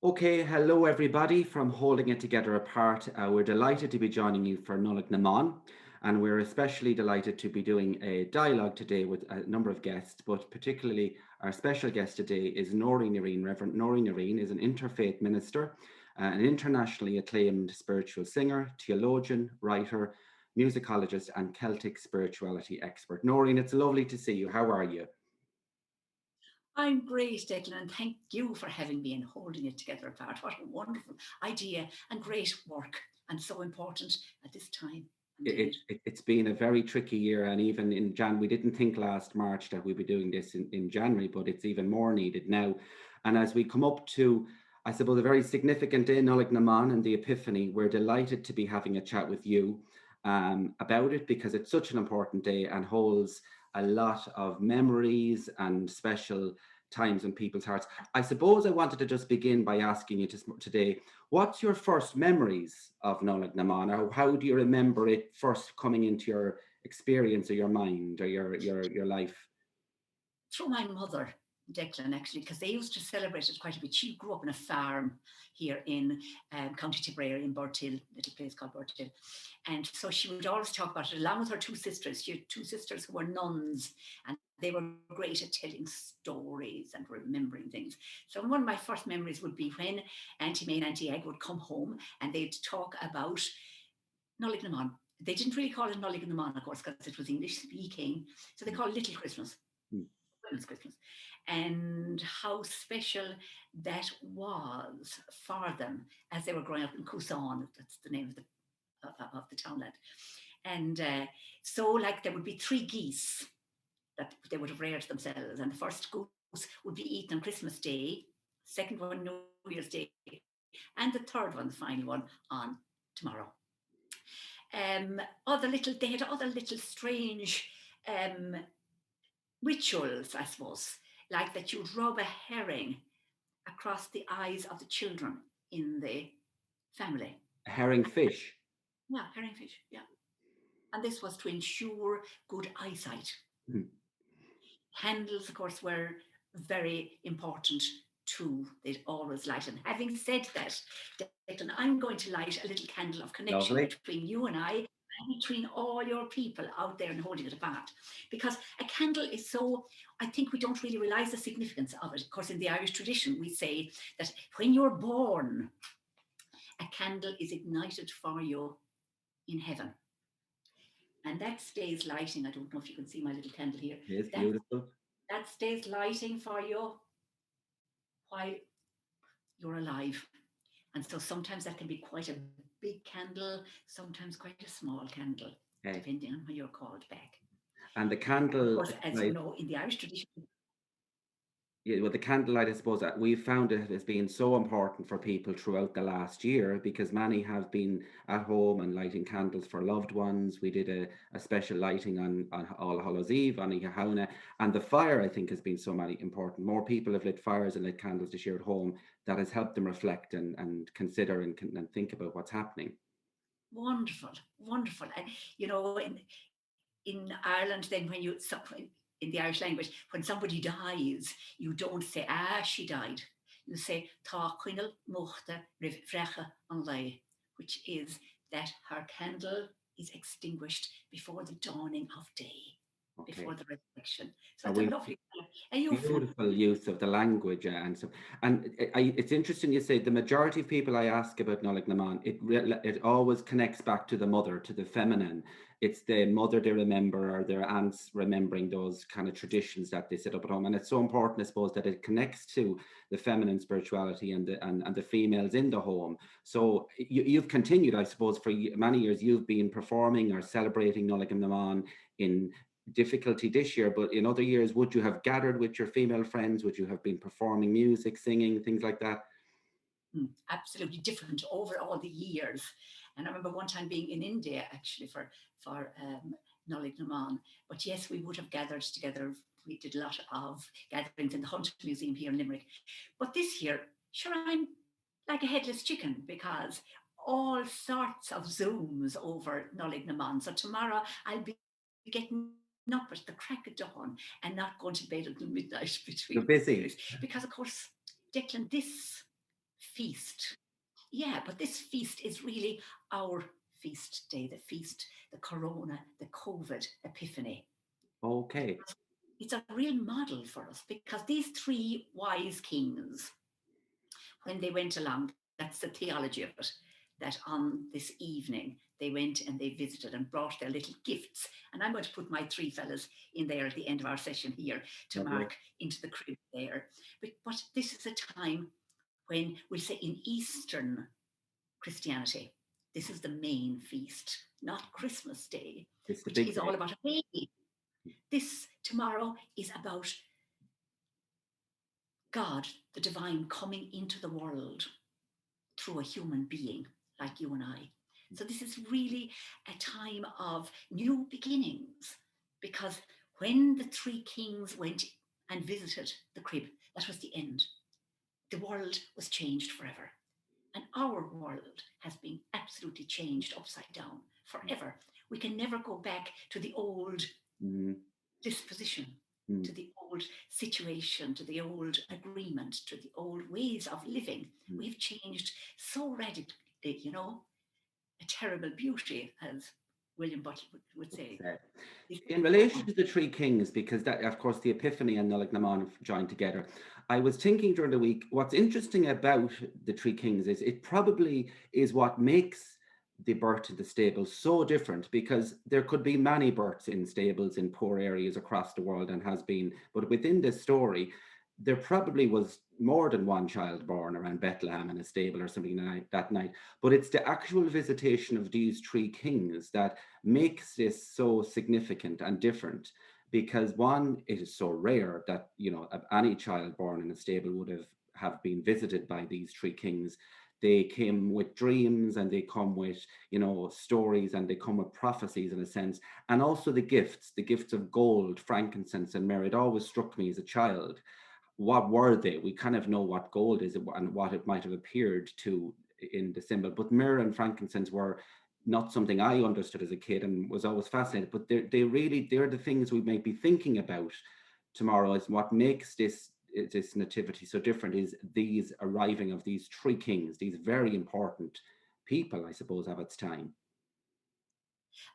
Okay, hello everybody from Holding It Together Apart. We're delighted to be joining you for Nollaig Na, and we're especially delighted to be doing a dialogue today with a number of guests, but particularly our special guest today is Noirin Ni Riain. Reverend Noirin Ni Riain is an interfaith minister, an internationally acclaimed spiritual singer, theologian, writer, musicologist, and Celtic spirituality expert. Noirin, it's lovely to see you. How are you? I'm great, Declan, and thank you for having me and holding it together apart. What a wonderful idea and great work, and so important at this time and date. It's been a very tricky year, and even in Jan, we didn't think last March that we'd be doing this in January, but it's even more needed now. And as we come up to, I suppose, a very significant day, Nollaig Na and the Epiphany, we're delighted to be having a chat with you about it because it's such an important day and holds a lot of memories and special times in people's hearts. I suppose I wanted to just begin by asking you today, what's your first memories of Nollaig Na, or how do you remember it first coming into your experience or your mind or your life? Through my mother, Declan, actually, because they used to celebrate it quite a bit. She grew up in a farm here in County Tipperary in Burtill, little place called Burtill. And so she would always talk about it along with her two sisters. She had two sisters who were nuns, and they were great at telling stories and remembering things. So one of my first memories would be when Auntie May and Auntie Egg would come home and they'd talk about Nollaig Na. They didn't really call it Nollaig Na, of course, because it was English speaking. So they called it Little Christmas. Mm. Women's Christmas, and how special that was for them as they were growing up in Cusaon. That's the name of the townland. And so, like, there would be three geese that they would have reared themselves, and the first goose would be eaten on Christmas Day, second one New Year's Day, and the third one, the final one, on tomorrow. They had other little strange um, rituals, I suppose, like that you'd rub a herring across the eyes of the children in the family. Herring fish. Yeah, herring fish, yeah. And this was to ensure good eyesight. Mm. Candles, of course, were very important too. They'd always light. And having said that, Declan, I'm going to light a little candle of connection Lovely. between you and I, and between all your people out there and holding it apart. Because a candle is so, I think we don't really realize the significance of it. Of course, in the Irish tradition, we say that when you're born, a candle is ignited for you in heaven. And that stays lighting. I don't know if you can see my little candle here. It's That beautiful. that stays lighting for you while you're alive. And so sometimes that can be quite a big candle, sometimes quite a small candle, Okay. depending on when you're called back. And the Of candle, course, as you like, know, in the Irish tradition, yeah, well, the candlelight, I suppose that we've found it has been so important for people throughout the last year because many have been at home and lighting candles for loved ones. We did a special lighting on All Hallows Eve, on Ihauna, and the fire, I think, has been so many important. More people have lit fires and lit candles this year at home that has helped them reflect and consider and think about what's happening. wonderful, wonderful. And, you know, in Ireland, then in the Irish language, when somebody dies, you don't say, she died. You say, tá cuinil muchta rif frecha an lei, which is that her candle is extinguished before the dawning of day, Okay. before the resurrection. So And it's a we lovely, and you're Beautiful use of the language, and so and it's interesting you say the majority of people I ask about Nollaig Na, it always connects back to the mother, to the feminine. It's the mother they remember, or their aunts remembering those kind of traditions that they set up at home, and it's so important, I suppose, that it connects to the feminine spirituality and the females in the home. So you've continued, I suppose, for many years. You've been performing or celebrating Nollaig Na in difficulty this year, but in other years, would you have gathered with your female friends? Would you have been performing music, singing, things like that? absolutely different over all the years. And I remember one time being in India actually for Nollaig Na. But yes, we would have gathered together. We did a lot of gatherings in the Hunt Museum here in Limerick. But this year, sure, I'm like a headless chicken because all sorts of Zooms over Nollaig Na. So tomorrow I'll be getting up at the crack of dawn and not going to bed until midnight You're between busy. years. Because of course, Declan, this feast. Yeah, but this feast is really our feast day, the feast, the Corona, the COVID Epiphany. Okay. It's a real model for us because these three wise kings, when they went along, that's the theology of it, that on this evening they went and they visited and brought their little gifts. And I'm going to put my three fellas in there at the end of our session here to Lovely. mark into the crib there. But this is a time when we say in Eastern Christianity, this is the main feast, not Christmas Day, It's the which big is day. all about a baby. This tomorrow is about God, the divine, coming into the world through a human being like you and I. So this is really a time of new beginnings, because when the three kings went and visited the crib, that was the end. The world was changed forever. And our world has been absolutely changed upside down forever. We can never go back to the old disposition, to the old situation, to the old agreement, to the old ways of living. We've changed so radically, a terrible beauty, as William Butler would say. In relation to the three kings, because that, of course, the Epiphany and Nollaig have joined together, I was thinking during the week, what's interesting about the three kings is it probably is what makes the birth in the stable so different, because there could be many births in stables in poor areas across the world and has been, but within this story, there probably was more than one child born around Bethlehem in a stable or something that night. But it's the actual visitation of these three kings that makes this so significant and different, because one, it is so rare that, any child born in a stable would have been visited by these three kings. They came with dreams, and they come with, stories, and they come with prophecies in a sense. And also the gifts of gold, frankincense, and myrrh. It always struck me as a child. What were they? We kind of know what gold is and what it might have appeared to in the symbol, but myrrh and frankincense were not something I understood as a kid and was always fascinated. But they're the things we might be thinking about tomorrow. Is what makes this nativity so different, is these arriving of these three kings, these very important people, I suppose, of its time.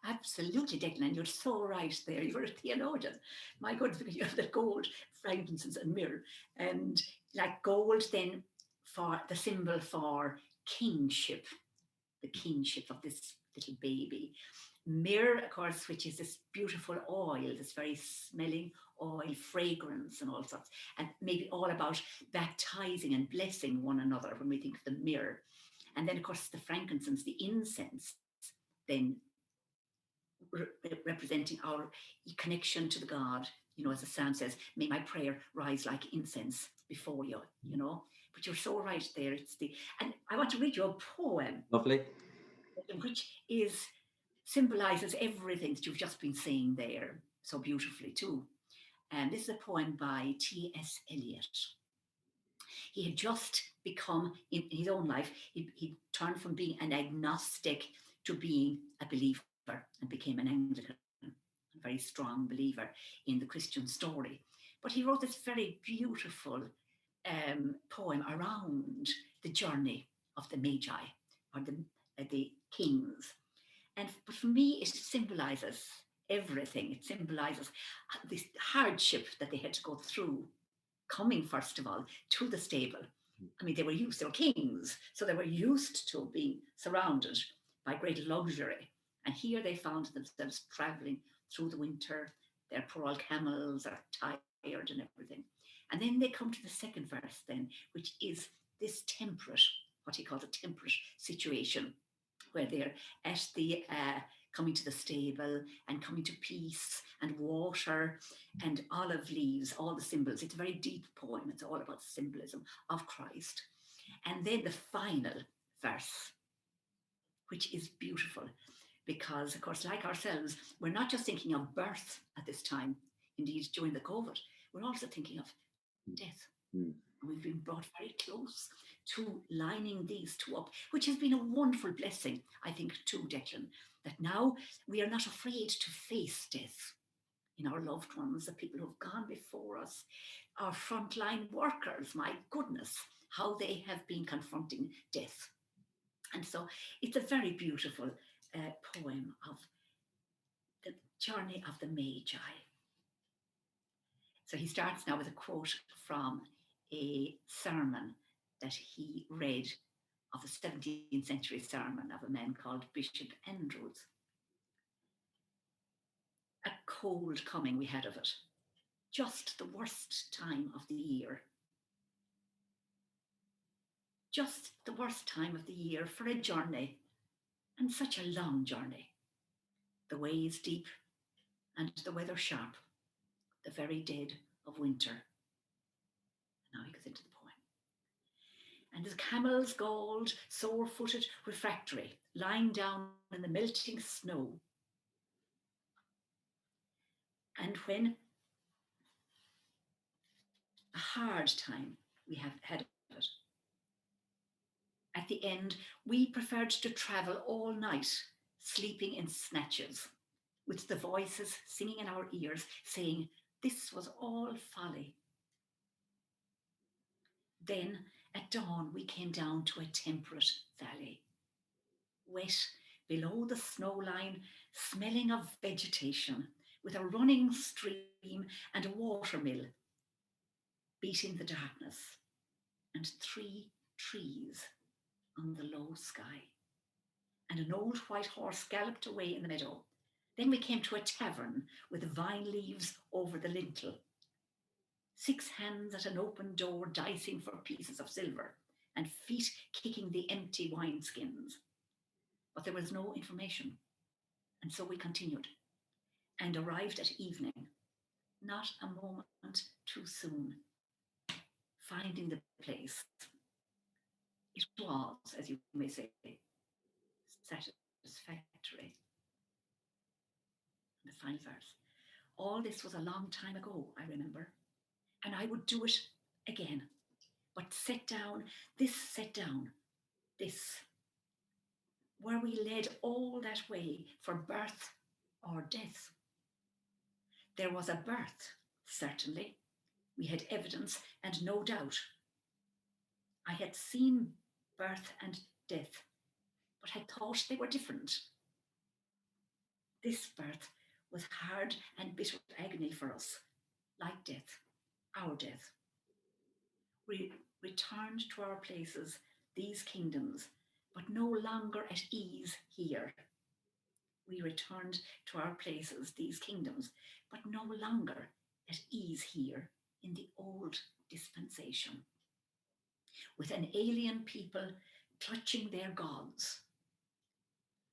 Absolutely, Declan, you're so right there. You're a theologian. My goodness, because you have the gold, frankincense, and myrrh. And like gold, then, for the symbol for kingship, the kingship of this little baby. Myrrh, of course, which is this beautiful oil, this very smelling oil, fragrance, and all sorts, and maybe all about baptizing and blessing one another when we think of the myrrh. And then, of course, the frankincense, the incense, then representing our connection to the God, as the psalm says, may my prayer rise like incense before you, But you're so right there. And I want to read you a poem. Lovely. Which symbolizes everything that you've just been saying there so beautifully too. And this is a poem by T.S. Eliot. He had just become, in his own life, he turned from being an agnostic to being a believer and became an Anglican, a very strong believer in the Christian story. But he wrote this very beautiful poem around the journey of the Magi, or the kings. But for me, it symbolizes everything. It symbolizes this hardship that they had to go through, coming, first of all, to the stable. I mean, they were kings, so they were used to being surrounded by great luxury. And here they found themselves traveling through the winter. Their poor old camels are tired and everything. And then they come to the second verse then, which is this temperate, what he calls a temperate situation, where they're at the coming to the stable and coming to peace and water and olive leaves, all the symbols. It's a very deep poem. It's all about symbolism of Christ. And then the final verse, which is beautiful, because, of course, like ourselves, we're not just thinking of birth at this time. Indeed, during the COVID, we're also thinking of death. We've been brought very close to lining these two up, which has been a wonderful blessing, I think, too, Declan, that now we are not afraid to face death in our loved ones, the people who have gone before us, our frontline workers. My goodness, how they have been confronting death. And so it's a very beautiful poem of the journey of the Magi. So he starts now with a quote from a sermon that he read, of a 17th century sermon of a man called Bishop Andrews. A cold coming we had of it, just the worst time of the year. Just the worst time of the year for a journey, and such a long journey. The way is deep and the weather sharp, the very dead of winter. Now he goes into the poem. And his camels gold, sore-footed, refractory, lying down in the melting snow. And when a hard time we have had of it, at the end, we preferred to travel all night, sleeping in snatches, with the voices singing in our ears, saying, this was all folly. Then, at dawn, we came down to a temperate valley, wet below the snow line, smelling of vegetation, with a running stream and a watermill beating the darkness, and 3 trees on the low sky. And an old white horse galloped away in the meadow. Then we came to a tavern with vine leaves over the lintel. 6 hands at an open door dicing for pieces of silver, and feet kicking the empty wineskins. But there was no information, and so we continued, and arrived at evening, not a moment too soon, finding the place. It was, as you may say, satisfactory. The final verse. All this was a long time ago, I remember, and I would do it again. But set down, this, were we led all that way for birth or death? There was a birth, certainly. We had evidence and no doubt. I had seen birth and death, but had thought they were different. This birth was hard and bitter agony for us, like death, our death. We returned to our places, these kingdoms, but no longer at ease here. We returned to our places, these kingdoms, but no longer at ease here in the old dispensation, with an alien people clutching their gods.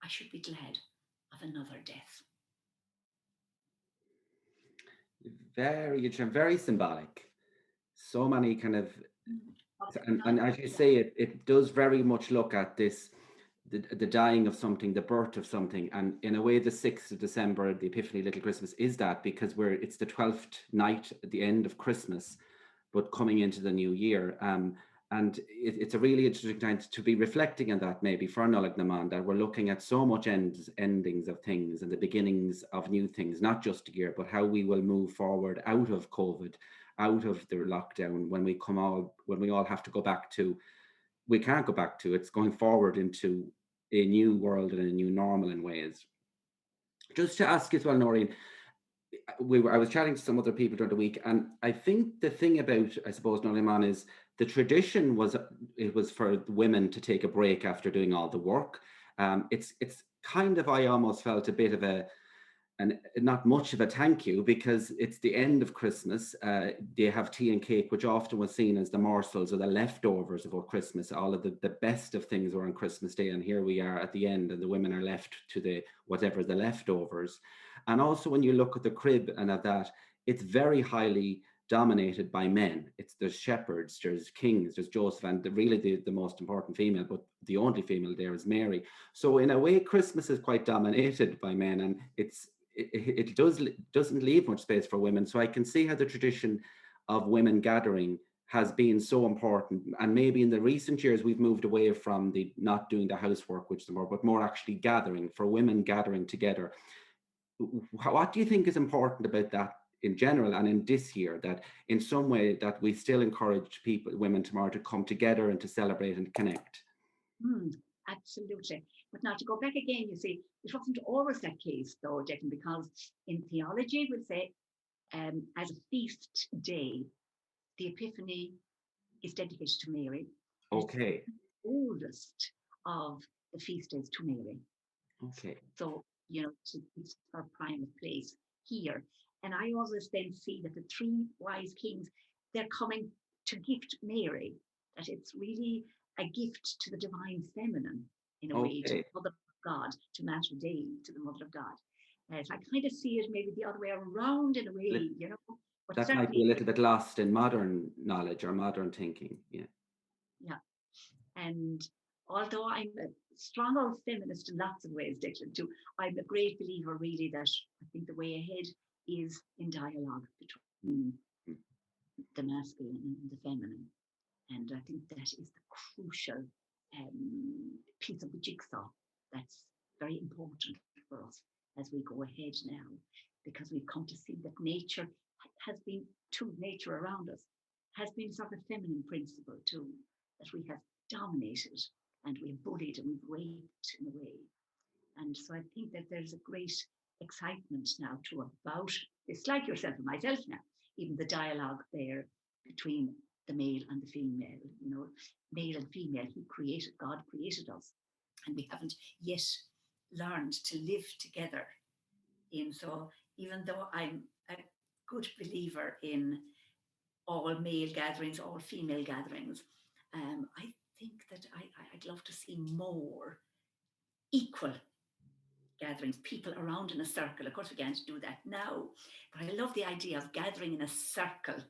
I should be glad of another death. Very interesting, very symbolic. So many kind of, and as you say, it does very much look at this, the dying of something, the birth of something. And in a way, the 6th of December, the Epiphany, Little Christmas, is that, because it's the 12th night at the end of Christmas, but coming into the new year. And it's a really interesting time to be reflecting on that, maybe for Nollaig na mBan, that we're looking at so much endings of things and the beginnings of new things, not just a year, but how we will move forward out of COVID, out of the lockdown, when we all have to go back to, we can't go back to, it's going forward into a new world and a new normal in ways. Just to ask as well, Noirin, I was chatting to some other people during the week, and I think the thing about, I suppose, Nollaig na mBan is the tradition was for women to take a break after doing all the work. It's kind of, I almost felt a bit of and not much of a thank you, because it's the end of Christmas. They have tea and cake, which often was seen as the morsels or the leftovers of Christmas. All of the best of things were on Christmas Day, and here we are at the end, and the women are left to whatever the leftovers. And also, when you look at the crib and at that, it's very highly dominated by men. There's shepherds, there's kings, there's Joseph, and really the most important female, but the only female there is Mary. So in a way, Christmas is quite dominated by men, and it doesn't leave much space for women. So I can see how the tradition of women gathering has been so important. And maybe in the recent years, we've moved away from the not doing the housework, which is more, but more actually gathering, for women gathering together. What do you think is important about that in general and in this year, that in some way that we still encourage women tomorrow to come together and to celebrate and connect. Absolutely. But now to go back again, you see, it wasn't always that case though, Declan, because in theology we'll say as a feast day, the Epiphany is dedicated to Mary. Okay. It's the oldest of the feast days to Mary. Okay. So, it's her prime place here. And I always then see that the three wise kings, they're coming to gift Mary, that it's really a gift to the divine feminine, in a way, to the Mother of God, to Mater Dei, to the Mother of God. So I kind of see it maybe the other way around in a way, But that might be a little bit lost in modern knowledge or modern thinking. Yeah. Yeah. And although I'm a strong old feminist in lots of ways, Declan, too, I'm a great believer really that I think the way ahead is in dialogue between the masculine and the feminine. And I think that is the crucial piece of the jigsaw that's very important for us as we go ahead now, because we've come to see that nature has been, nature around us, has been sort of feminine principle too, that we have dominated and we've bullied and we've raped in a way. And so I think that there's a great excitement now too about this, like yourself and myself now, even the dialogue there between the male and the female, male and female, God created us. And we haven't yet learned to live together so even though I'm a good believer in all male gatherings, all female gatherings, I think that I'd love to see more equal gatherings, people around in a circle. Of course, we can't do that now, but I love the idea of gathering in a circle.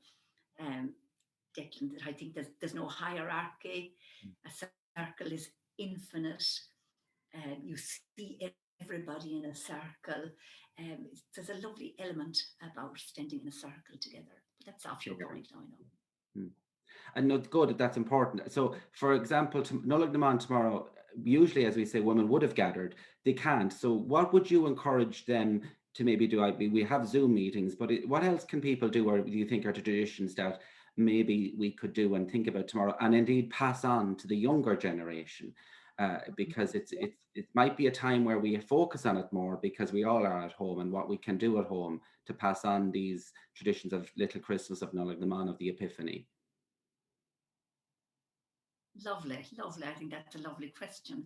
Declan, that I think there's no hierarchy. A circle is infinite. You see everybody in a circle. There's a lovely element about standing in a circle together. But that's off your point now, I know. And no, good, that's important. So, for example, Nollaig tomorrow, usually, as we say, women would have gathered. They can't. So, what would you encourage them to maybe do? We have Zoom meetings, but what else can people do, or do you think are traditions that maybe we could do and think about tomorrow, and indeed pass on to the younger generation? Because it might be a time where we focus on it more, because we all are at home, and what we can do at home to pass on these traditions of Little Christmas, of Nollaig of the Epiphany. Lovely, lovely. I think that's a lovely question.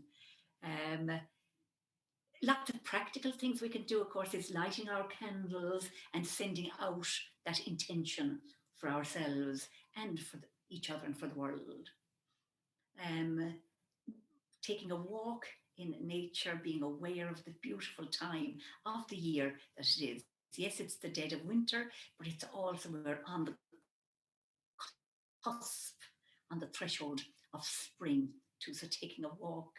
Lots of practical things we can do, of course, is lighting our candles and sending out that intention for ourselves and for each other and for the world. Taking a walk in nature, being aware of the beautiful time of the year that it is. Yes, it's the dead of winter, but it's also we're on the cusp, on the threshold of spring too. So taking a walk,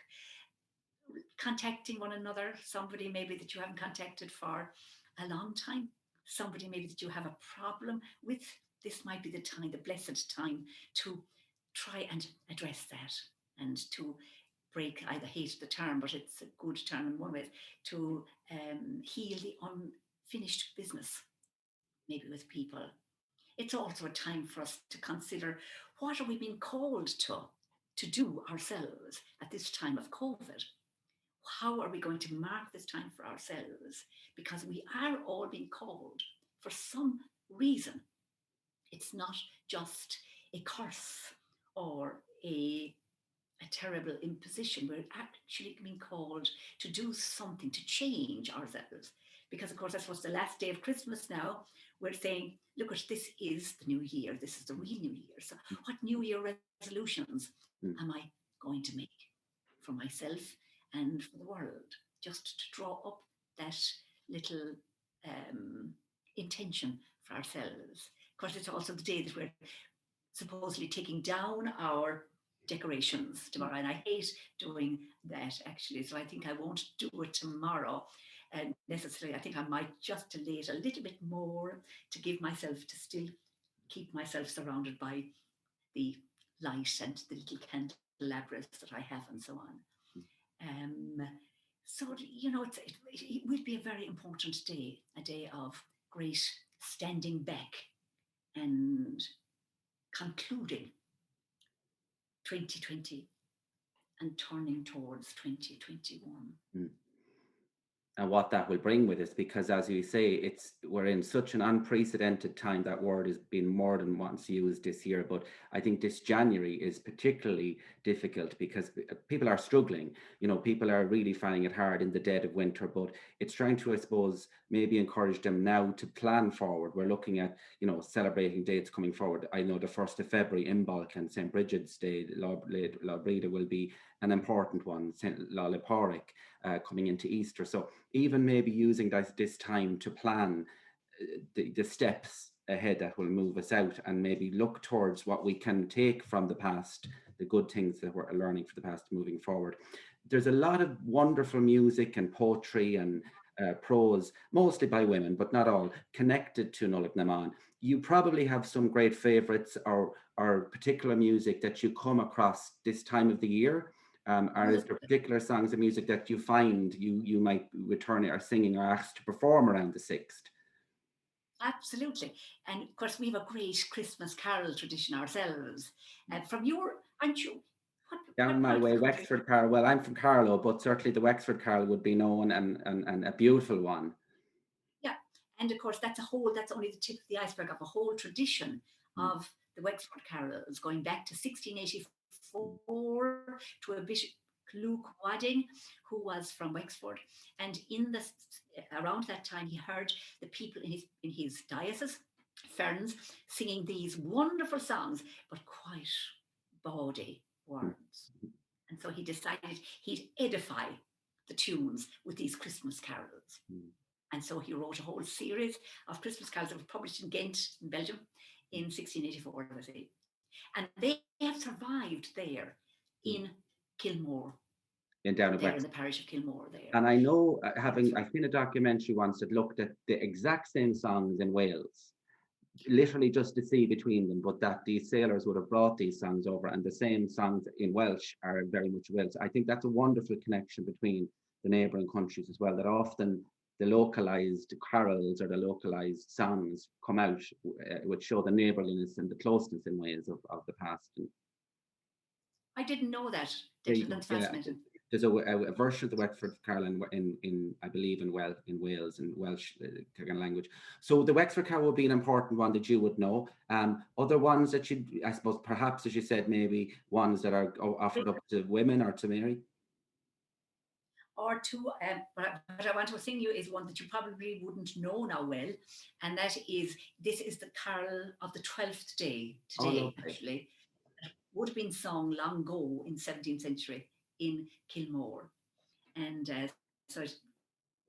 contacting one another, somebody maybe that you haven't contacted for a long time, somebody maybe that you have a problem with. This might be the time, the blessed time, to try and address that and to break, I hate the term, but it's a good term in one way, to heal the unfinished business, maybe with people. It's also a time for us to consider, what are we being called to do ourselves at this time of COVID? How are we going to mark this time for ourselves? Because we are all being called for some reason. It's not just a curse or a terrible imposition. We're actually being called to do something, to change ourselves. Because, of course, that's what's the last day of Christmas now. We're saying, look, this is the new year. This is the real new year. So what New Year resolutions am I going to make for myself and for the world? Just to draw up that little intention for ourselves. Of course, it's also the day that we're supposedly taking down our decorations tomorrow, and I hate doing that actually, so I think I won't do it tomorrow necessarily. I think I might just delay it a little bit more to give myself, to still keep myself surrounded by the light and the little candelabras that I have and so on. So, it will be a very important day, a day of great standing back and concluding 2020 and turning towards 2021. And what that will bring with us, because as you say, we're in such an unprecedented time. That word has been more than once used this year, but I think this January is particularly difficult because people are struggling. People are really finding it hard in the dead of winter, but it's trying to, I suppose, maybe encourage them now to plan forward. We're looking at, celebrating dates coming forward. I know the 1st of February, Imbolc and St. Bridget's Day, Labreda will be an important one, St. Lollaig coming into Easter. So even maybe using this time to plan the steps ahead that will move us out, and maybe look towards what we can take from the past, the good things that we're learning for the past moving forward. There's a lot of wonderful music and poetry and prose, mostly by women, but not all, connected to Nollaig na mBan. You probably have some great favorites or particular music that you come across this time of the year. Or is there particular songs of music that you find you might return or singing or asked to perform around the 6th? Absolutely. And of course, we have a great Christmas carol tradition ourselves. From your, aren't you? Down my way, Wexford Carol. Well, I'm from Carlow, but certainly the Wexford Carol would be known and a beautiful one. Yeah. And of course, that's only the tip of the iceberg of a whole tradition of the Wexford carols going back to 1684 to a Bishop Luke Wadding, who was from Wexford. And around that time, he heard the people in his diocese, Ferns, singing these wonderful songs, but quite bawdy words. And so he decided he'd edify the tunes with these Christmas carols. And so he wrote a whole series of Christmas carols that were published in Ghent, in Belgium, in 1684, I say. And they have survived there in Kilmore. In the parish of Kilmore there. And I know, I've seen a documentary once that looked at the exact same songs in Wales, literally just to see between them, but that these sailors would have brought these songs over, and the same songs in Welsh are very much Welsh. I think that's a wonderful connection between the neighbouring countries as well, that often the localized carols or the localized songs come out, which show the neighbourliness and the closeness in Wales of the past. I didn't know that. That's fascinating. There's a version of the Wexford Carol in I believe in Wales, in Welsh language. So the Wexford Carol would be an important one that you would know. Other ones that I suppose, perhaps, as you said, maybe ones that are offered up to women or to Mary. Or two, but I want to sing you is one that you probably wouldn't know now well, and this is the carol of the 12th day today, actually. It would have been sung long ago in 17th century in Kilmore. And so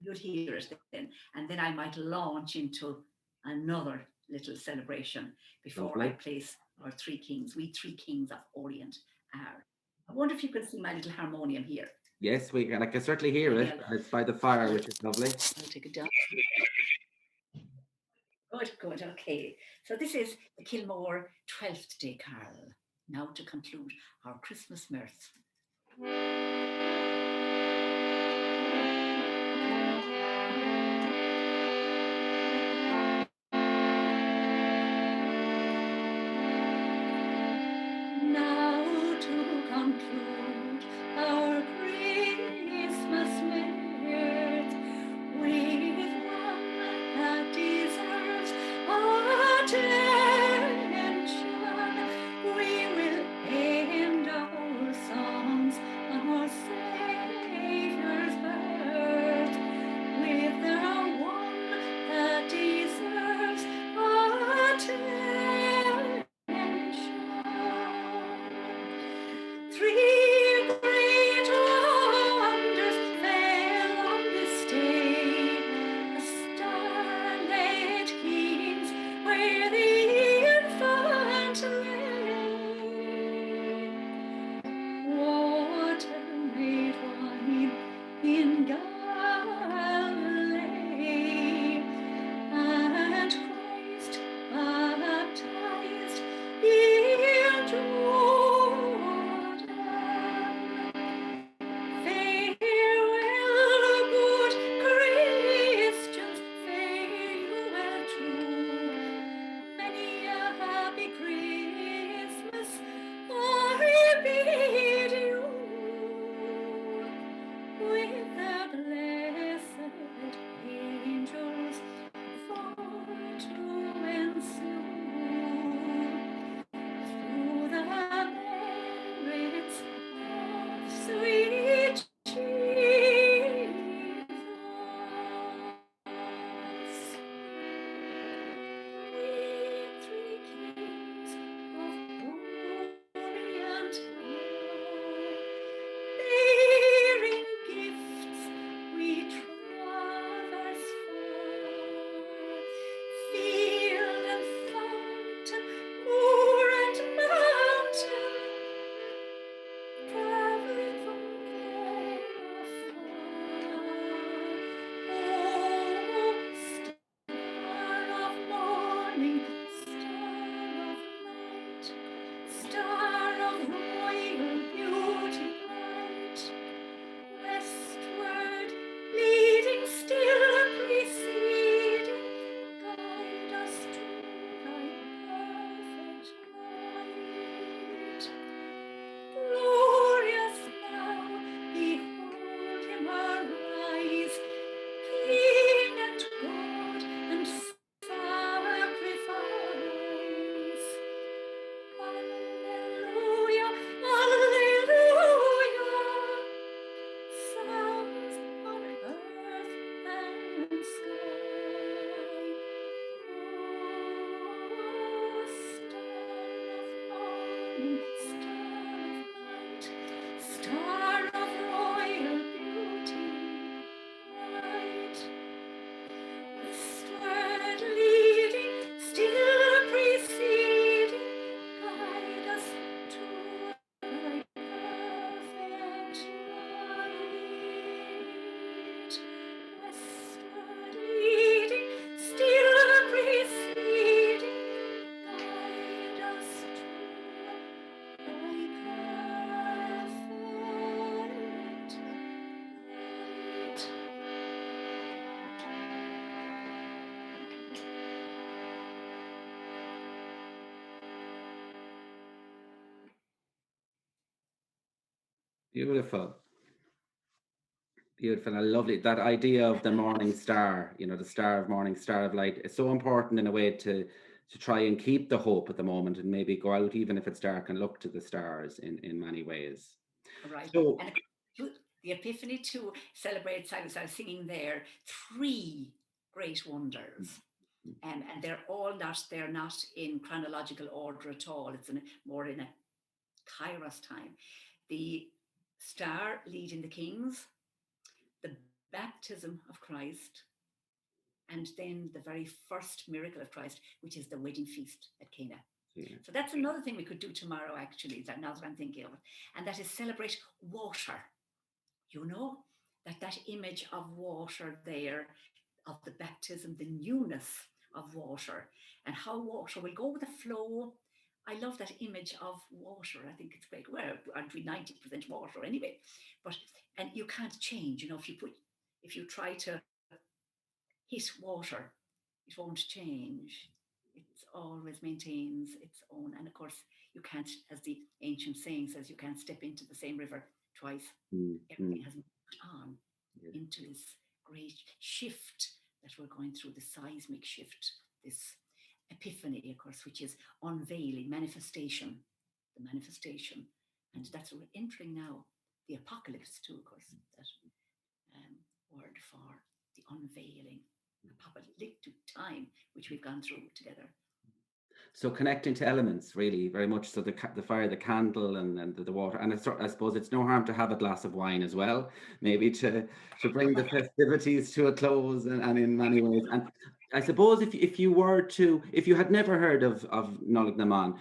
you'd hear it then. And then I might launch into another little celebration before I place our three kings. We three kings of Orient are. I wonder if you can see my little harmonium here. Yes, we can. I can certainly hear it. It's by the fire, which is lovely. I'll take it down. Good, okay. So this is the Kilmore 12th day carol. Now to conclude our Christmas mirth. Now to conclude our Christmas mirth with one that deserves attention, we will end our songs on our Beautiful. Beautiful and lovely. That idea of the morning star, you know, the star of morning, star of light, it's so important in a way to try and keep the hope at the moment and maybe go out even if it's dark and look to the stars in many ways. Right. So, And of course, the Epiphany too celebrates, I was singing there, three great wonders. And they're not in chronological order at all. It's more in a kairos time. The star leading the kings, the baptism of Christ, and then the very first miracle of Christ, which is the wedding feast at Cana. yeah. So that's another thing we could do tomorrow, actually, that now that I'm thinking of it, and that is celebrate water. You know, that image of water there, of the baptism, the newness of water, and how water will go with the flow. I love that image of water. I think it's great. Well, aren't we 90% water anyway? But and you can't change, you know, if you try to hit water, it won't change. It always maintains its own. And of course, you can't, as the ancient saying says, you can't step into the same river twice. Mm, Everything has moved on yeah. into this great shift that we're going through, the seismic shift, this epiphany, of course, which is unveiling, manifestation, the manifestation. And that's what we're entering now, the apocalypse too, of course, that word for the unveiling, apocalyptic time, which we've gone through together. So connecting to elements, really, very much. So the fire, the candle, and the water, and I suppose it's no harm to have a glass of wine as well, maybe to bring the festivities to a close, and in many ways. And I suppose if you were to, if you had never heard of Nollaig na mBan,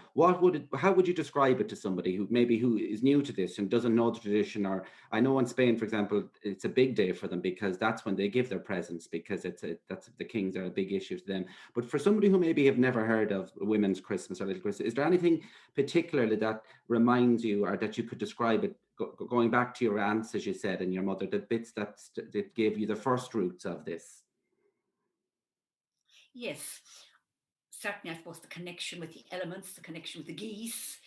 how would you describe it to somebody who is new to this and doesn't know the tradition? Or I know in Spain, for example, it's a big day for them because that's when they give their presents, because that's the kings are a big issue to them. But for somebody who maybe have never heard of Women's Christmas or Little Christmas, is there anything particularly that reminds you, or that you could describe it, going back to your aunts, as you said, and your mother, the bits that gave you the first roots of this? Yes, certainly, I suppose the connection with the elements, the connection with the geese,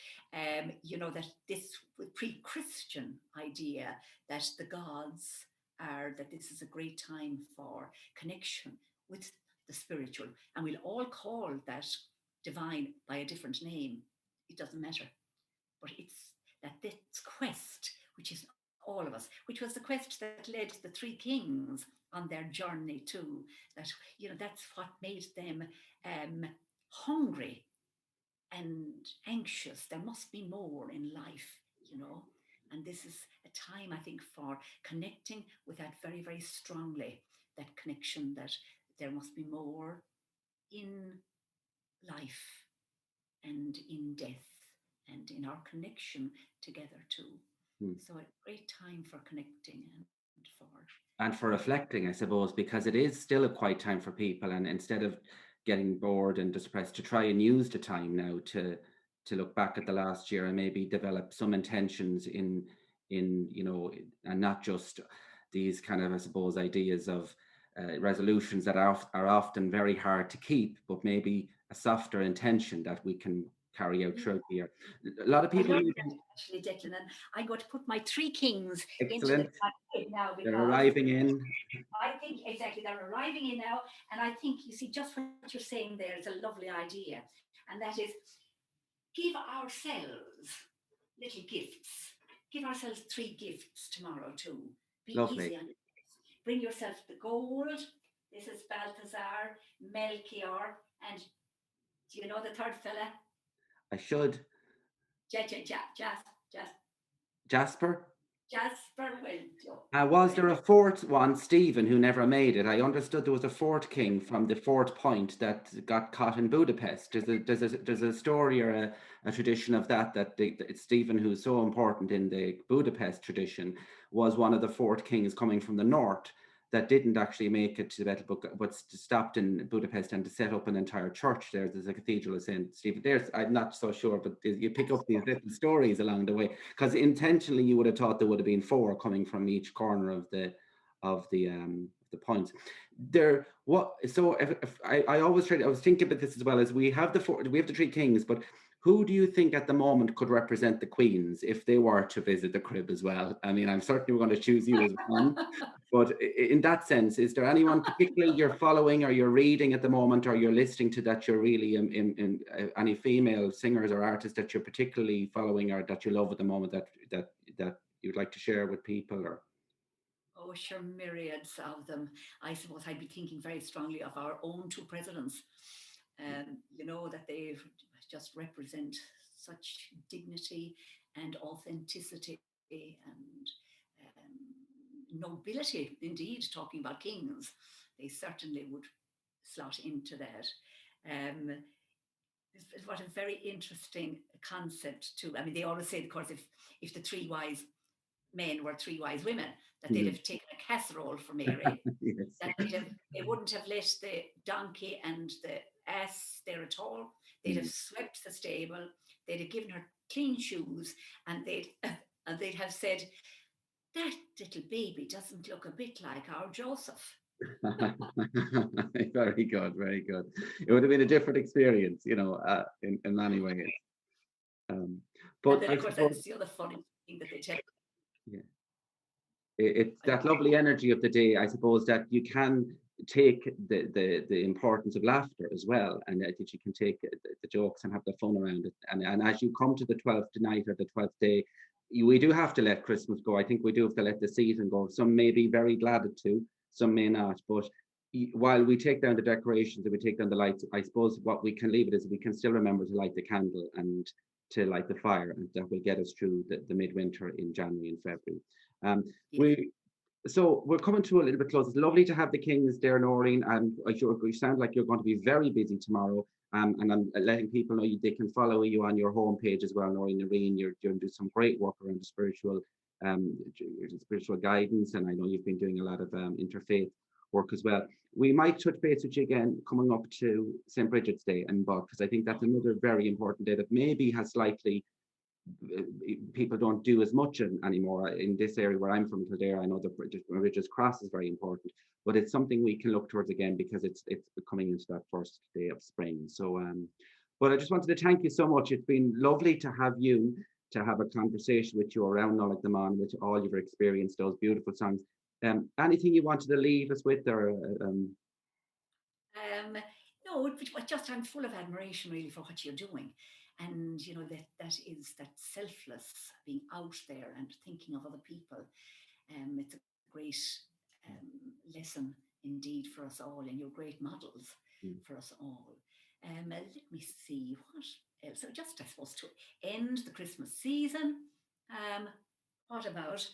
you know, that this pre-Christian idea that the gods that this is a great time for connection with the spiritual. And we'll all call that divine by a different name. It doesn't matter. But it's that this quest, which is all of us, which was the quest that led the three kings on their journey too. That, you know, that's what made them hungry and anxious. There must be more in life, you know. And this is a time, I think, for connecting with that very, very strongly. That connection that there must be more in life and in death and in our connection together too. Hmm. So a great time for connecting and for And for reflecting, I suppose, because it is still a quiet time for people, and instead of getting bored and depressed, to try and use the time now to look back at the last year and maybe develop some intentions in you know, and not just these kind of, I suppose, ideas of resolutions that are often very hard to keep, but maybe a softer intention that we can carry out yeah. throughout the year. A lot of I people love maybe. that actually, Declan. And I'm going to put my three kings into the Excellent. basket now They're because arriving in. I think exactly they're arriving in now. And I think you see just what you're saying there is a lovely idea. And that is give ourselves little gifts. Give ourselves three gifts tomorrow too. Be Lovely. easy on yourself. Bring yourself the gold. This is Balthazar, Melchior, and do you know the third fella? I should. Just Jasper. Jasper Winchell. Was there a fourth one, Stephen, who never made it? I understood there was a fourth king from the fourth point that got caught in Budapest. There's a story or a tradition of that Stephen, who's so important in the Budapest tradition, was one of the fourth kings coming from the north that didn't actually make it to the Battle Book, but stopped in Budapest and to set up an entire church there. There's a cathedral of St. Stephen. I'm not so sure, but you pick up these little stories along the way, because intentionally you would have thought there would have been four coming from each corner of the points. There, what? So if I always try. I was thinking about this as well, as we have the three kings, but Who do you think at the moment could represent the Queens if they were to visit the crib as well? I mean, I'm certainly going to choose you as one. But in that sense, is there anyone particularly you're following or you're reading at the moment or you're listening to that you're really in any female singers or artists that you're particularly following or that you love at the moment that you'd like to share with people? Or Oh, sure, myriads of them. I suppose I'd be thinking very strongly of our own two presidents. That they just represent such dignity and authenticity and nobility, indeed, talking about kings. They certainly would slot into that. Um, what a very interesting concept too. I mean, they always say, of course, if the three wise men were three wise women, that they'd Mhm. have taken a casserole for Mary, Yes. that they wouldn't have let the donkey and the ass there at all. They'd have Mm. swept the stable. They'd have given her clean shoes, and they'd have said, "That little baby doesn't look a bit like our Joseph." Very good, very good. It would have been a different experience, in many ways. Um, And but then, I of course, suppose, that's the other funny thing that they tell. yeah, it's I that lovely energy of the day, I suppose, that you can take the importance of laughter as well, and that you can take the jokes and have the fun around it. And as you come to the 12th night or the 12th day, we do have to let Christmas go. I think we do have to let the season go. Some may be very glad to, some may not. But while we take down the decorations and we take down the lights, I suppose what we can leave it is we can still remember to light the candle and to light the fire, and that will get us through the midwinter in January and February. Um, Yeah. so we're coming to a little bit close. It's lovely to have the Kings there, Noirin, and you sound like you're going to be very busy tomorrow. And I'm letting people know they can follow you on your homepage as well, Noirin Ni Riain. You're doing some great work around the spiritual guidance, and I know you've been doing a lot of interfaith work as well. We might touch base with you again coming up to St. Bridget's Day and Buck, because I think that's another very important day that maybe has slightly people don't do as much anymore in this area where I'm from, Kildare. I know the Bridges Cross is very important, but it's something we can look towards again because it's coming into that first day of spring. So, but I just wanted to thank you so much. It's been lovely to have you to have a conversation with you around Nollaig with all your experience, those beautiful songs. Anything you wanted to leave us with, or Um, no, but just I'm full of admiration really for what you're doing, and that is that selfless being out there and thinking of other people. It's a great lesson indeed for us all, and you're great models for us all. Let me see what else. So just I suppose to end the Christmas season. What about?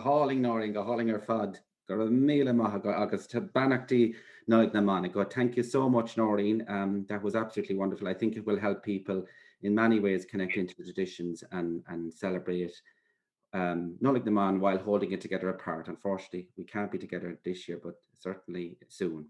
háling Noirin go háling ar fad gur míle maith agus tá banachtaí Nollaig na Man. Go thank you so much, Noirin. That was absolutely wonderful. I think it will help people in many ways connect into the traditions and celebrate Nollaig na Man while holding it together apart. Unfortunately, we can't be together this year, but certainly soon.